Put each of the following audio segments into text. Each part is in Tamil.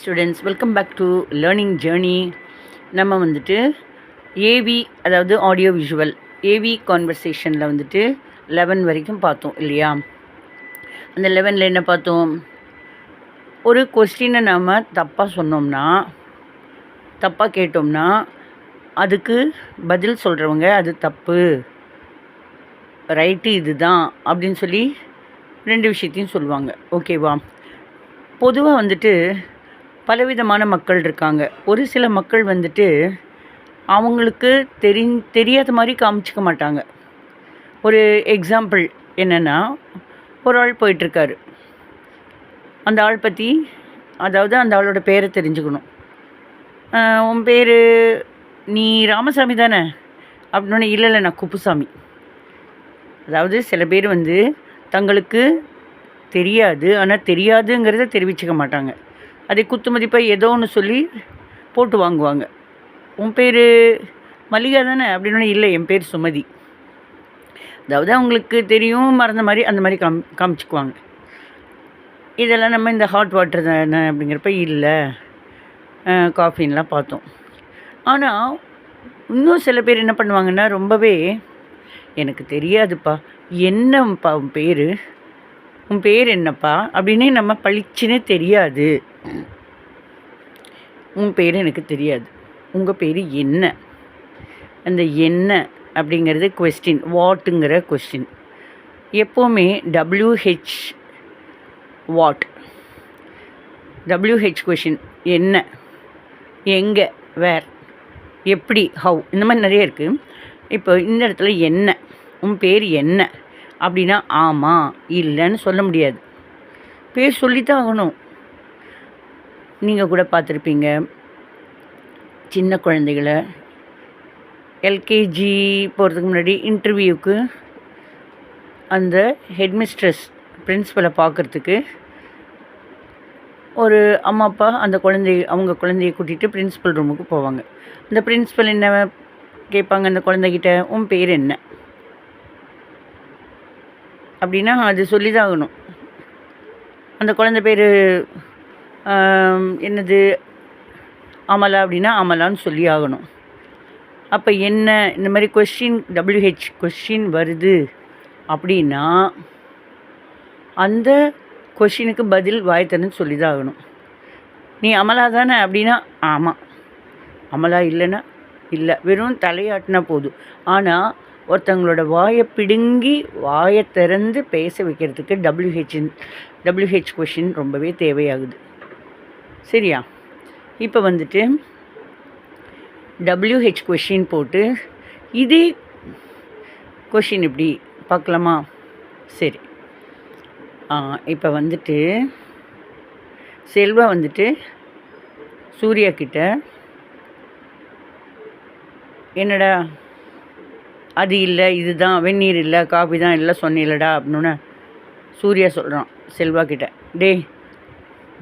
Students, welcome back to learning journey. நம்ம வந்துட்டு ஏவி, அதாவது ஆடியோ விஷுவல் ஏவி கான்வர்சேஷனில் வந்துட்டு 11 வரைக்கும் பார்த்தோம் இல்லையா? அந்த 11ல் என்ன பார்த்தோம்? ஒரு கொஸ்டினை நாம் தப்பாக சொன்னோம்னா, தப்பாக கேட்டோம்னா, அதுக்கு பதில் சொல்கிறவங்க அது தப்பு, ரைட்டு இதுதான் அப்படின்னு சொல்லி 2 விஷயத்தையும் சொல்லுவாங்க. ஓகேவா? பொதுவாக வந்துட்டு பலவிதமான மக்கள் இருக்காங்க. ஒரு சில மக்கள் வந்துட்டு அவங்களுக்கு தெரியாத மாதிரி காமிச்சிக்க மாட்டாங்க. ஒரு எக்ஸாம்பிள் என்னென்னா, ஒரு ஆள் போயிட்டுருக்காரு. அந்த ஆள் பற்றி, அதாவது அந்த ஆளோட பேரை தெரிஞ்சுக்கணும். உன் பேர் நீ ராமசாமி தானே அப்படின்னோடனே, இல்லை நான் குப்புசாமி. அதாவது சில பேர் வந்து தங்களுக்கு தெரியாது, ஆனால் தெரியாதுங்கிறத தெரிவிச்சுக்க மாட்டாங்க. அதை குத்து மதிப்பாக ஏதோ ஒன்று சொல்லி போட்டு வாங்குவாங்க. உன் பேர் மல்லிகா தானே அப்படின்னா, இல்லை என் பேர் சுமதி. அதாவது அவங்களுக்கு தெரியும், மறந்த மாதிரி அந்த மாதிரி காமிச்சிக்குவாங்க. இதெல்லாம் நம்ம இந்த ஹாட் வாட்டர் தானே அப்படிங்கிறப்ப இல்லை காஃபின்லாம் பார்த்தோம். ஆனால் இன்னும் சில பேர் என்ன பண்ணுவாங்கன்னா, ரொம்பவே எனக்கு தெரியாதுப்பா, என்னப்பா உன் பேர் என்னப்பா அப்படின்னே நம்ம பளிச்சுன்னே தெரியாது. உன் பேர் எனக்கு தெரியாது, உங்கள் பேர் என்ன? அந்த என்ன அப்படிங்கிறது கொஸ்டின், வாட்டுங்கிற கொஸ்டின். எப்போவுமே WH வாட், WH கொஷின், என்ன, எங்கே, வேர், எப்படி, ஹவ், இந்த மாதிரி நிறைய இருக்குது. இப்போ இந்த இடத்துல என்ன, உன் பேர் என்ன அப்படின்னா ஆமாம் இல்லைன்னு சொல்ல முடியாது, பேர் சொல்லித்தான் ஆகணும். நீங்கள் கூட பார்த்துருப்பீங்க, சின்ன குழந்தைகளை எல்கேஜி போகிறதுக்கு முன்னாடி இன்டர்வியூக்கு அந்த ஹெட்மிஸ்ட்ரஸ் பிரின்ஸிபலை பார்க்குறதுக்கு ஒரு அம்மா அப்பா அவங்க குழந்தையை கூட்டிகிட்டு பிரின்ஸிபல் ரூமுக்கு போவாங்க. அந்த பிரின்ஸிபல் என்ன கேட்பாங்க அந்த குழந்தைகிட்ட, உன் பேர் என்ன அப்படின்னா அது சொல்லி தான் ஆகணும். அந்த குழந்தை பேர் என்னது, அமலா அப்படின்னா அமலான்னு சொல்லி ஆகணும். அப்போ என்ன, இந்த மாதிரி கொஸ்டின் WH கொஸ்டின் வருது அப்படின்னா அந்த கொஸ்டினுக்கு பதில் வாய்த்தன்னு சொல்லி தான் ஆகணும். நீ அமலா தானே அப்படின்னா ஆமாம், அமலா இல்லைன்னா இல்லை, வெறும் தலையாட்டினா போதும். ஆனால் ஒருத்தவங்களோட வாயை பிடுங்கி வாயை திறந்து பேச வைக்கிறதுக்கு WH கொஷின் ரொம்பவே தேவையாகுது. சரியா? இப்போ வந்துட்டு WH கொஷின் போட்டு இதே கொஷின் இப்படி பார்க்கலாமா? சரி, இப்போ வந்துட்டு செல்வா வந்துட்டு சூர்யா கிட்ட, என்னடா அது இல்லை இதுதான், வெந்நீர் இல்லை காஃபி தான் இல்லை சொன்னீங்களடா அப்படின்னு சூர்யா சொல்கிறான் செல்வா கிட்ட, டே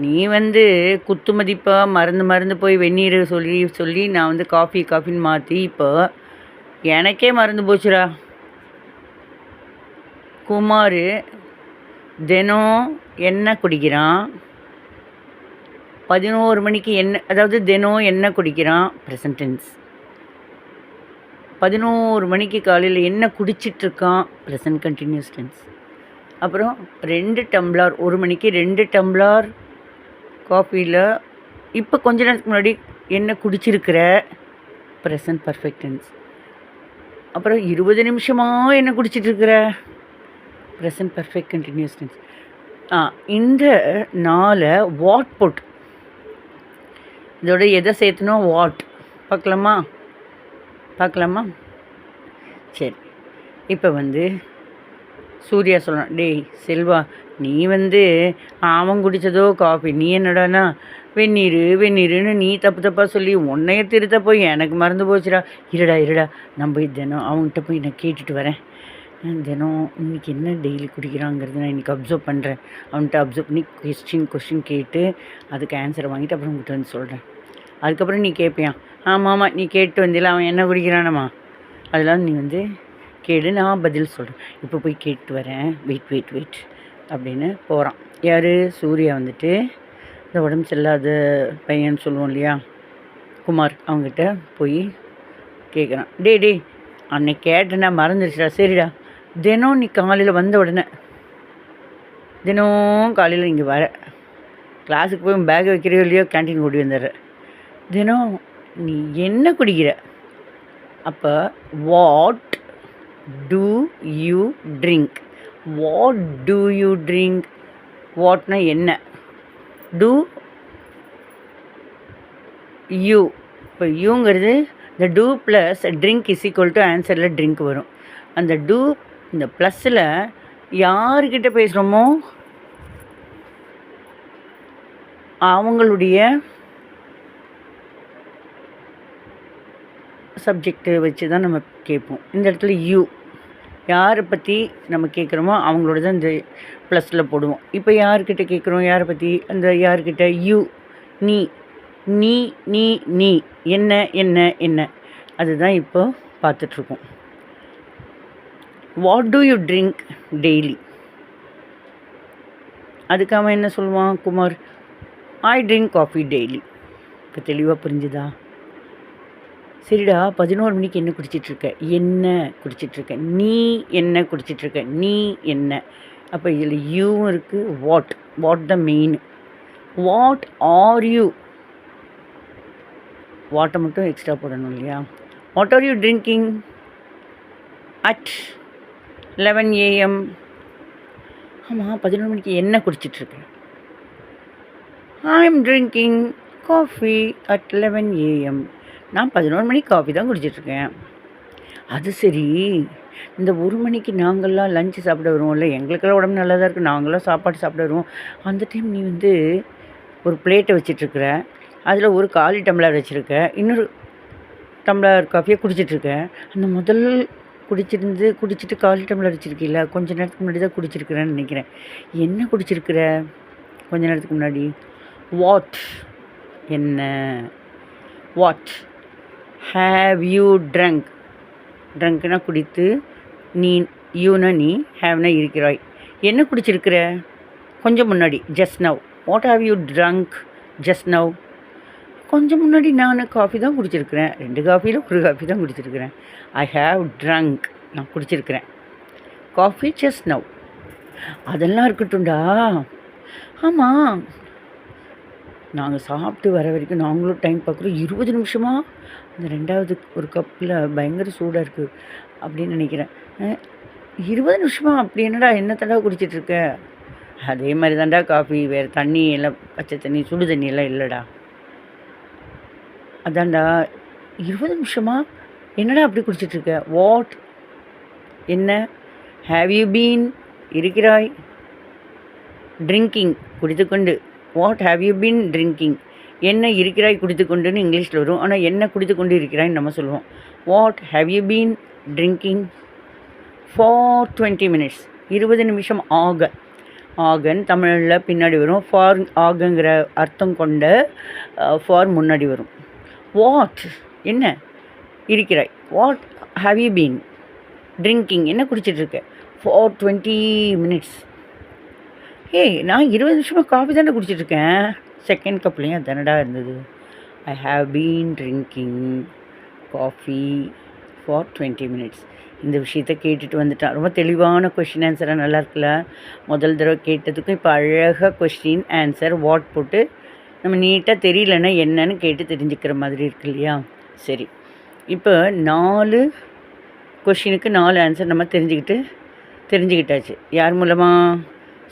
நீ வந்து குத்து மதிப்பாக மறந்து போய் வெந்நீர் சொல்லி நான் வந்து காஃபின்னு மாற்றி இப்போ எனக்கே மறந்து போச்சுடா. குமார் தினம் எண்ணெய் குடிக்கிறான், 11 மணிக்கு எண்ணெய், அதாவது தினம் எண்ணெய் குடிக்கிறான், ப்ரெசன்ட் டென்ஸ். 11 மணிக்கு காலையில் எண்ணெய் குடிச்சிட்ருக்கான், ப்ரெசன்ட் கண்டினியூஸ் டென்ஸ். அப்புறம் 2 டம்ளார், 1 மணிக்கு 2 டம்ளார் காஃபியில் இப்போ கொஞ்ச நேரத்துக்கு முன்னாடி எண்ணெய் குடிச்சிருக்கிற, ப்ரெசன்ட் பர்ஃபெக்ட் டென்ஸ். அப்புறம் 20 நிமிஷமாக எண்ணெய் குடிச்சிட்ருக்கிற, ப்ரெசன்ட் பர்ஃபெக்ட் கண்டினியூஸ் டென்ஸ். இந்த 4 வாட் போட்டு இதோட எதை சேர்த்தணும், வாட். பார்க்கலாமா? சரி, இப்போ வந்து சூர்யா சொல்கிறான், டேய் செல்வா நீ வந்து அவன் குடித்ததோ காஃபி, நீ என்னடானா வெந்நீருன்னு நீ தப்பாக சொல்லி உன்னைய திருத்த போய் எனக்கு மறந்து போச்சுடா. இருடா நம்ம போய் தினம் அவங்ககிட்ட போய் நான் கேட்டுட்டு வரேன். தினம் இன்றைக்கி என்ன டெய்லி குடிக்கிறாங்கிறது நான் இன்றைக்கி அப்சர்வ் பண்ணுறேன். அவன்கிட்ட அப்சர்வ் பண்ணி கொஸ்டின் கேட்டு அதுக்கு ஆன்சரை வாங்கிட்டு அப்புறம் உங்கள்கிட்ட வந்து சொல்கிறேன். அதுக்கப்புறம் நீ கேட்பியான், ஆமாம் நீ கேட்டு வந்தில்ல அவன் என்ன குடிக்கிறானம்மா, அதெல்லாம் நீ வந்து கேடு, நான் பதில் சொல்கிறேன். இப்போ போய் கேட்டு வரேன், வெயிட் அப்படின்னு போகிறான். யார்? சூர்யா வந்துட்டு இந்த உடம்பு சரியில்லாத பையன்னு சொல்லுவோம் இல்லையா, குமார், அவங்ககிட்ட போய் கேட்குறான். டேய் அன்னைக்கு கேட்டேன்னா மறந்துடுச்சுடா. சரிடா, தினம் நீ காலையில் வந்த உடனே தினம் காலையில் இங்கே வர, கிளாஸுக்கு போய் பேக்கை வைக்கிறையோ இல்லையோ, கேன்டீன் ஓடி வந்துடுற, தினம் நீ என்ன குடிக்கிற? அப்போ what do you drink? What do you drink? வாட்னா என்ன, டூ யூ. இப்போ யூங்கிறது இந்த do plus drink is equal to ஆன்சரில் ட்ரிங்க் வரும். அந்த டூ இந்த ப்ளஸில் யார்கிட்ட பேசுகிறோமோ அவங்களுடைய சப்ஜெக்டு வச்சு தான் நம்ம கேட்போம். இந்த இடத்துல யூ, யாரை பற்றி நம்ம கேட்குறோமோ அவங்களோட தான் இந்த ப்ளஸில் போடுவோம். இப்போ யார்கிட்ட கேட்குறோம், யாரை பற்றி, அந்த யார்கிட்ட யூ, நீ நீ நீ நீ என்ன என்ன என்ன, அதுதான் இப்போ பார்த்துட்ருக்கோம். What do you drink daily? அதுக்கு அவன் என்ன சொல்லுவான் Kumar, I drink coffee daily. இப்போ தெளிவாக புரிஞ்சுதா? சரிடா, 11 மணிக்கு என்ன குடிச்சிட்ருக்க? என்ன குடிச்சிட்ருக்க? நீ என்ன குடிச்சிட்ருக்க? நீ என்ன? அப்போ இதில் யூவும் இருக்குது, what the main. What are you? வாட்டை மட்டும் எக்ஸ்ட்ரா போடணும் இல்லையா? What are you drinking at 11 AM? ஆமாம், 11 மணிக்கு என்ன குடிச்சிட்ருக்கேன்? I am drinking coffee at 11 AM. நான் 11 மணிக்கு காஃபி தான் குடிச்சிட்ருக்கேன். அது சரி, இந்த 1 மணிக்கு நாங்கள்லாம் லஞ்சு சாப்பிட வருவோம்ல, எங்களுக்கெல்லாம் உடம்பு நல்லா தான் இருக்குது, நாங்களாம் சாப்பாடு சாப்பிட வருவோம். அந்த டைம் நீ வந்து ஒரு பிளேட்டை வச்சிட்ருக்குற, அதில் ஒரு காலி டம்ளர் வச்சுருக்க, இன்னொரு டம்ளர் காஃபியை குடிச்சிட்ருக்க. அந்த முதல் குடிச்சிட்டு காலி டம்ளர் வச்சுருக்கீல்ல, கொஞ்ச நேரத்துக்கு முன்னாடி தான் குடிச்சிருக்கிறேன்னு நினைக்கிறேன். என்ன குடிச்சிருக்கிற கொஞ்ச நேரத்துக்கு முன்னாடி? வாட் என்ன? What have you drunk? ட்ரங்க்னா குடித்து, நீ யூனா நீ, ஹேவ்னா இருக்கிறாய். என்ன குடிச்சிருக்கிற கொஞ்சம் முன்னாடி? Just now. What have you drunk just now? கொஞ்சம் முன்னாடி நான் காஃபி தான் குடிச்சிருக்கிறேன். 2 காஃபியில் 1 காஃபி தான் குடிச்சிருக்கிறேன். ஐ ஹாவ் ட்ரங்க், நான் குடிச்சிருக்கிறேன் காஃபி ஜஸ்ட் நவ். அதெல்லாம் இருக்கட்டும்டா. ஆமாம், நாங்கள் சாப்பிட்டு வர வரைக்கும் நாங்களும் டைம் பார்க்குறோம். 20 நிமிஷமா அந்த 2வது ஒரு கப்பில் பயங்கர சூடாக இருக்குது அப்படின்னு நினைக்கிறேன். 20 நிமிஷமா? அப்படி என்னடா என்ன தடவை குடிச்சிட்ருக்க? அதே மாதிரி தான்டா காஃபி, வேறு தண்ணி எல்லாம், பச்சை தண்ணி சுடு தண்ணி எல்லாம் இல்லைடா. அதான்டா 20 நிமிஷமா என்னடா அப்படி குடிச்சிட்ருக்க? வாட் என்ன? ஹேவ் யூ பீன் இருக்கிறாய்? ட்ரிங்கிங் குடித்துக்கொண்டு. What have you been drinking? என்ன இருக்கிறாய் குடித்துக்கொண்டுன்னு இங்கிலீஷில் வரும், ஆனால் என்ன குடித்துக்கொண்டு இருக்கிறாய்ன்னு நம்ம சொல்லுவோம். What have you been drinking for 20 minutes? 20 நிமிஷம் ஆகன்னு தமிழில் பின்னாடி வரும். ஃபார் ஆகுங்கிற அர்த்தம் கொண்ட ஃபார் முன்னாடி வரும். வாட் என்ன இருக்கிறாய்? What have you been drinking? என்ன குடிச்சிட்ருக்க? For 20 minutes. ஏய், நான் 20 நிமிஷமாக காஃபி தானே குடிச்சிட்ருக்கேன். செகண்ட் கப்லேயும் தானடா இருந்தது. I have been drinking coffee for 20 minutes. இந்த விஷயத்த கேட்டுட்டு வந்துட்டான். ரொம்ப தெளிவான கொஷின் ஆன்சராக நல்லா இருக்குல்ல? முதல் தடவை கேட்டதுக்கும் இப்போ அழகாக கொஸ்டின் ஆன்சர் வாட் போட்டு நம்ம நீட்டாக தெரியலன்னா என்னன்னு கேட்டு தெரிஞ்சுக்கிற மாதிரி இருக்கு இல்லையா? சரி, இப்போ 4 கொஷினுக்கு 4 ஆன்சர் நம்ம தெரிஞ்சுக்கிட்டாச்சு. யார் மூலமாக?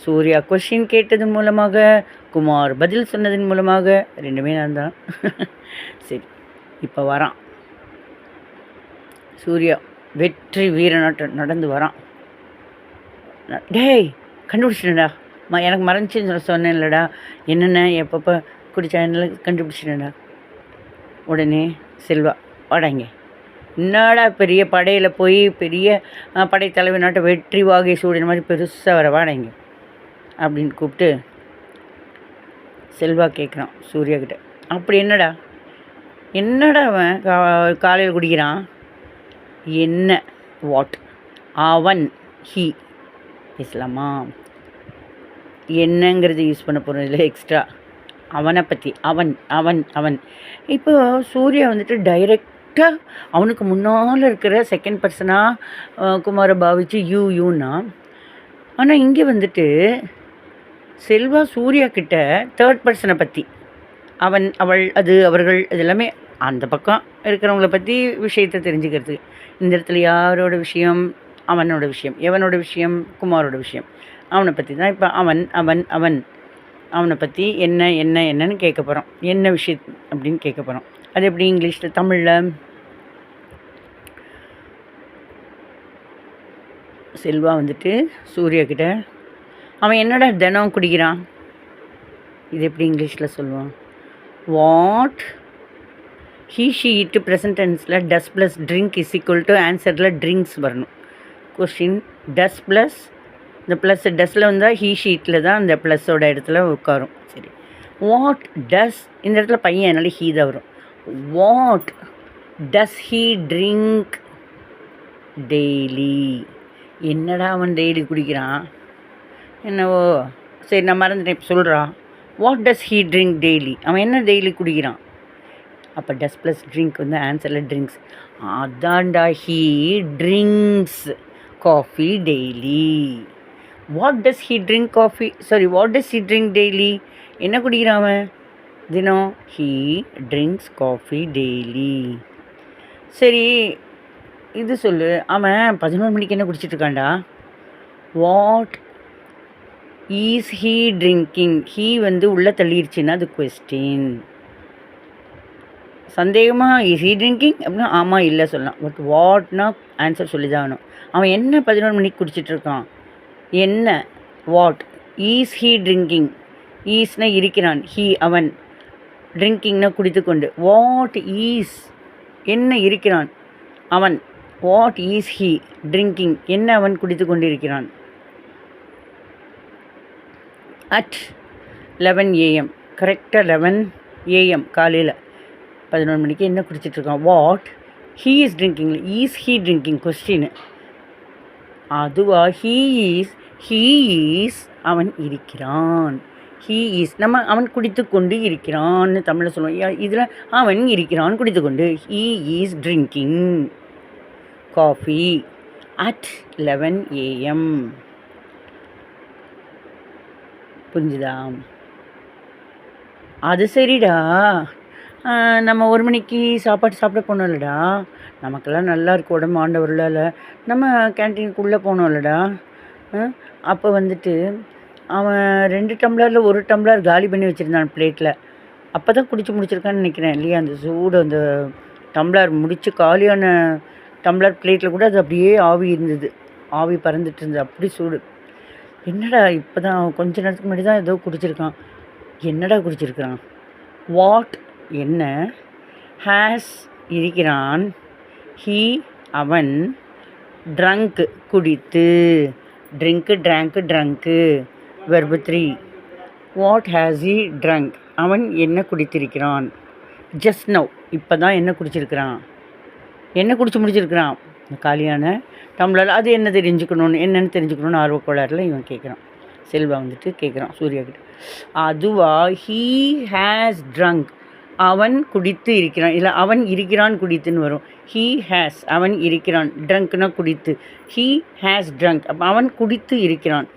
சூர்யா கொஷின் கேட்டதன் மூலமாக, குமார் பதில் சொன்னதன் மூலமாக. 2மே நான் தான். சரி, இப்போ வரான் சூர்யா, வெற்றி வீரனாட்டம் நடந்து வரான். டேய், கண்டுபிடிச்சிட்டேன்டா, எனக்கு மறைஞ்சின்னு சொன்னேன் இல்லைடா, என்னென்ன எப்பப்போ குடிச்சா என்ன கண்டுபிடிச்சிட்டேன்டா. உடனே செல்வா, வாடாங்க, என்னடா பெரிய படையில் போய் பெரிய படைத்தலைவனாட்ட வெற்றி வாகை சூடின மாதிரி பெருசாக வர, வாடாங்க அப்படின்னு கூப்பிட்டு செல்வா கேட்குறான் சூர்யா கிட்ட. அப்படி என்னடா அவன் காலையில் குடிக்கிறான்? என்ன? வாட்? அவன், ஹீ பேசலாமா? என்னங்கிறது யூஸ் பண்ண போகிறோம் இதில் எக்ஸ்ட்ரா. அவனை பற்றி. அவன் அவன் அவன் இப்போ சூர்யா வந்துட்டு டைரெக்டாக அவனுக்கு முன்னால் இருக்கிற செகண்ட் பர்சனாக குமாரை பாவிச்சு யூன்னா, ஆனால் இங்கே வந்துட்டு செல்வா சூர்யா கிட்ட தேர்ட் பர்சனை பற்றி அவன் அவள் அது அவர்கள் இது எல்லாமே அந்த பக்கம் இருக்கிறவங்கள பற்றி விஷயத்தை தெரிஞ்சுக்கிறது. இந்த இடத்துல யாரோட விஷயம்? அவனோட விஷயம். எவனோட விஷயம்? குமாரோட விஷயம். அவனை பற்றி தான் இப்போ அவன் அவன் அவன் அவனை பற்றி என்ன என்ன என்னன்னு கேட்க போகிறோம். என்ன விஷயம் அப்படின்னு கேட்க போகிறோம். அது எப்படி இங்கிலீஷில்? தமிழில் செல்வா வந்துட்டு சூர்யா கிட்ட அவன் என்னடா தினம் குடிக்கிறான், இது எப்படி இங்கிலீஷில் சொல்லுவான்? What he she it present டென்ஸில் does plus drink is equal to ஆன்சரில் ட்ரிங்க்ஸ் வரணும். கொஸ்டின் டஸ் ப்ளஸ் இந்த ப்ளஸ் டஸ்ஸில் வந்தால் ஹீ ஷீட்டில் தான் அந்த ப்ளஸ்ஸோட இடத்துல உட்காரும். சரி, வாட் டஸ் இந்த இடத்துல பையன் அதனால ஹீ தான் வரும். What does he drink daily? என்னடா அவன் டெய்லி குடிக்கிறான்? என்னவோ சரி, நான் மறந்துட்டேன். இப்போ சொல்கிறான், what does he drink daily? அவன் என்ன டெய்லி குடிக்கிறான்? அப்போ டஸ் ப்ளஸ் ட்ரிங்க் வந்து ஆன்சரில் ட்ரிங்க்ஸ். அதான்டா, he drinks coffee daily. What does he drink coffee what does he drink daily? என்ன குடிக்கிறான் அவன் தினம்? He drinks coffee daily. சரி, இது சொல்லு, அவன் 11 மணிக்கு என்ன குடிச்சிட்ருக்கான்டா? What is he drinking? He வந்து உள்ளே தள்ளிடுச்சுன்னா அது கொஸ்டின். சந்தேகமாக இஸ் ஹீ ட்ரிங்கிங் அப்படின்னா ஆமாம் இல்லை சொல்லலாம். பட் வாட்னா ஆன்சர் சொல்லி தான் ஆகணும். அவன் என்ன 11 மணிக்கு குடிச்சிட்ருக்கான்? என்ன? What is he drinking? ஈஸ்னா இருக்கிறான், ஹீ அவன், ட்ரிங்கிங்னா குடித்து கொண்டு. வாட் ஈஸ் என்ன இருக்கிறான் அவன்? What is he drinking? என்ன அவன் குடித்து கொண்டு இருக்கிறான்? அட் 11 AM, கரெக்டாக 11 AM காலையில் 11 மணிக்கு என்ன குடிச்சிட்ருக்கான்? What he is drinking. Is he drinking question. அதுவா? ஹீ ஈஸ் அவன் இருக்கிறான். ஹீ ஈஸ் நம்ம அவன் குடித்து கொண்டு இருக்கிறான்னு தமிழில் சொல்லுவோம். இதில் அவன் இருக்கிறான் குடித்து கொண்டு. He is drinking coffee at 11 AM. புரிஞ்சுதா? அது சரிடா, நம்ம 1 மணிக்கு சாப்பாடு சாப்பிட போனோம்லடா, நமக்கெல்லாம் நல்லா இருக்கும் உடம்பு ஆண்டவர்களால். நம்ம கேன்டீனுக்குள்ளே போனோம்லடா, அப்போ வந்துட்டு அவன் 2 டம்ளரில் 1 டம்ளர் காலி பண்ணி வச்சுருந்தான் பிளேட்டில். அப்போ தான் குடிச்சு முடிச்சிருக்கான்னு நினைக்கிறேன் இல்லையா? அந்த சூடு அந்த டம்ளர் முடித்து காலியான டம்ளர் பிளேட்டில் கூட அது அப்படியே ஆவி இருந்தது, ஆவி பறந்துட்டு இருந்தது, அப்படி சூடு. என்னடா இப்போ தான் கொஞ்ச நேரத்துக்கு முன்னாடி தான் ஏதோ குடிச்சிருக்கான். என்னடா குடிச்சிருக்கிறான்? வாட் என்ன? ஹேஸ் இருக்கிறான், ஹீ அவன், ட்ரங்க் குடித்து, drink drank drunk, verb 3. What has he drunk? அவன் என்ன குடித்திருக்கிறான்? ஜஸ்ட் நவ் இப்போ தான் என்ன குடிச்சிருக்கிறான்? என்ன குடிச்சு முடிச்சிருக்கிறான்? காலியான டம்ளர். அது என்ன தெரிஞ்சுக்கணும்னு என்னென்னு தெரிஞ்சுக்கணுன்னு ஆர்வக்கோளாறில் இவன் கேட்குறான். செல்வா வந்துட்டு கேட்குறான் சூர்யா கிட்ட. அதுவா? ஹீ ஹேஸ் ட்ரங்க், அவன் குடித்து இருக்கிறான். இல்லை அவன் இருக்கிறான் குடித்துன்னு வரும். ஹீ ஹேஸ் அவன் இருக்கிறான், ட்ரங்க்னா குடித்து. ஹீ ஹேஸ் ட்ரங்க் அப்போ அவன் குடித்து இருக்கிறான்.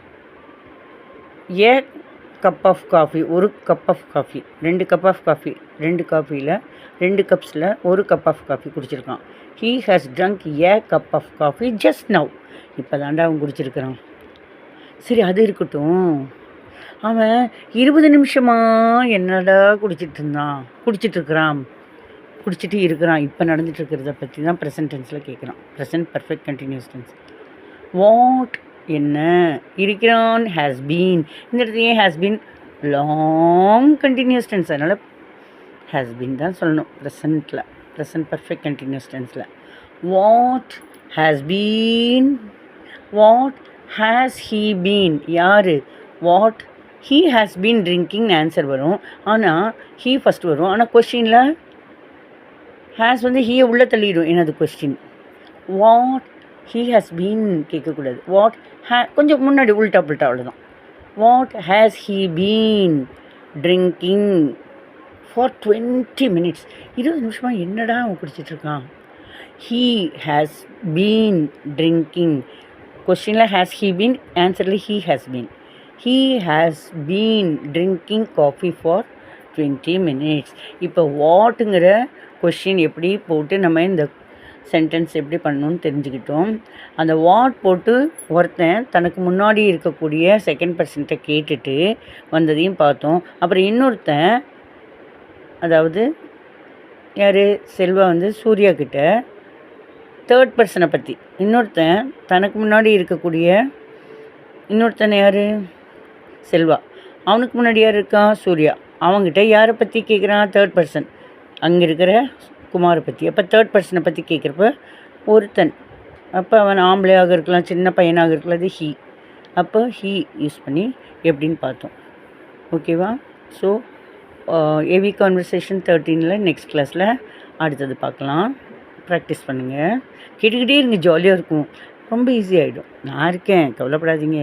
A cup of coffee, 1 cup of coffee, 2 cup of coffee, 2 காஃபியில் 2 கப்ஸில் 1 கப் ஆஃப் காஃபி குடிச்சிருக்கான். He has drunk a cup of coffee just now, இப்போ தாண்டா அவன் குடிச்சிருக்கிறான். சரி, அது இருக்கட்டும். அவன் 20 நிமிஷமாக என்னடா குடிச்சிட்ருக்கிறான், குடிச்சிட்டு இருக்கிறான். இப்போ நடந்துட்டுருக்கிறத பற்றி தான் ப்ரெசன்ட் டென்ஸில் கேட்குறான். Present perfect continuous tense. What என்ன இருக்கிறான்? Has been. இந்த இடத்துல has been long continuous tense, அதனால் ஹேஸ் பீன் தான் சொல்லணும் ப்ரெசண்ட்டில், ப்ரெசன்ட் பர்ஃபெக்ட் கண்டினியூஸ் டென்ஸில். What has been, what has he been, யார்? வாட் ஹீ ஹேஸ் பீன் ட்ரிங்கிங்னு ஆன்சர் வரும். ஆனால் ஹீ ஃபஸ்ட் வரும். ஆனால் கொஸ்டினில் ஹேஸ் வந்து ஹீயை உள்ளே தள்ளிடும், என்னது question. What he has been கேட்கக்கூடாது. வாட் கொஞ்சம் முன்னாடி உள்டா அவ்வளோதான். What has he been drinking for 20 minutes. 20 நிமிஷமா என்னடா அவன் குடிச்சிட்ருக்கான். He has been drinking. கொஸ்டினில் ஹேஸ் ஹீ பீன், ஆன்சரில் he has been. He has been drinking coffee for 20 minutes. இப்போ வாட்டுங்கிற கொஷின் எப்படி போட்டு நம்ம இந்த சென்டென்ஸ் எப்படி பண்ணணும்னு தெரிஞ்சுக்கிட்டோம். அந்த வாட் போட்டு ஒருத்தன் தனக்கு முன்னாடி இருக்கக்கூடிய செகண்ட் பர்சன்ட்டை கேட்டுட்டு வந்ததையும் பார்த்தோம். அப்புறம் இன்னொருத்தன், அதாவது யார், செல்வா வந்து சூர்யா கிட்ட தேர்ட் பர்சனை பற்றி, இன்னொருத்தன் தனக்கு முன்னாடி இருக்கக்கூடிய இன்னொருத்தன் யார், செல்வா, அவனுக்கு முன்னாடி யார் இருக்கா, சூர்யா, அவங்ககிட்ட யாரை பற்றி கேட்குறான், தேர்ட் பர்சன், அங்கே இருக்கிற குமாரை பற்றி. அப்போ தேர்ட் பர்சனை பற்றி கேட்குறப்ப ஒருத்தன், அப்போ அவன் ஆம்பளையாக இருக்கலாம், சின்ன பையனாக இருக்கலாம், அது ஹீ. அப்போ ஹீ யூஸ் பண்ணி எப்படின்னு பார்த்தோம். ஓகேவா? ஸோ ஏவி கான்வர்சேஷன் 13ல் நெக்ஸ்ட் கிளாஸில் அடுத்தது பார்க்கலாம். ப்ராக்டிஸ் பண்ணுங்கள், கேட்டுக்கிட்டே இருங்க, ஜாலியாக இருக்கும், ரொம்ப ஈஸியாகிடும். நான் இருக்கேன், கவலைப்படாதீங்க.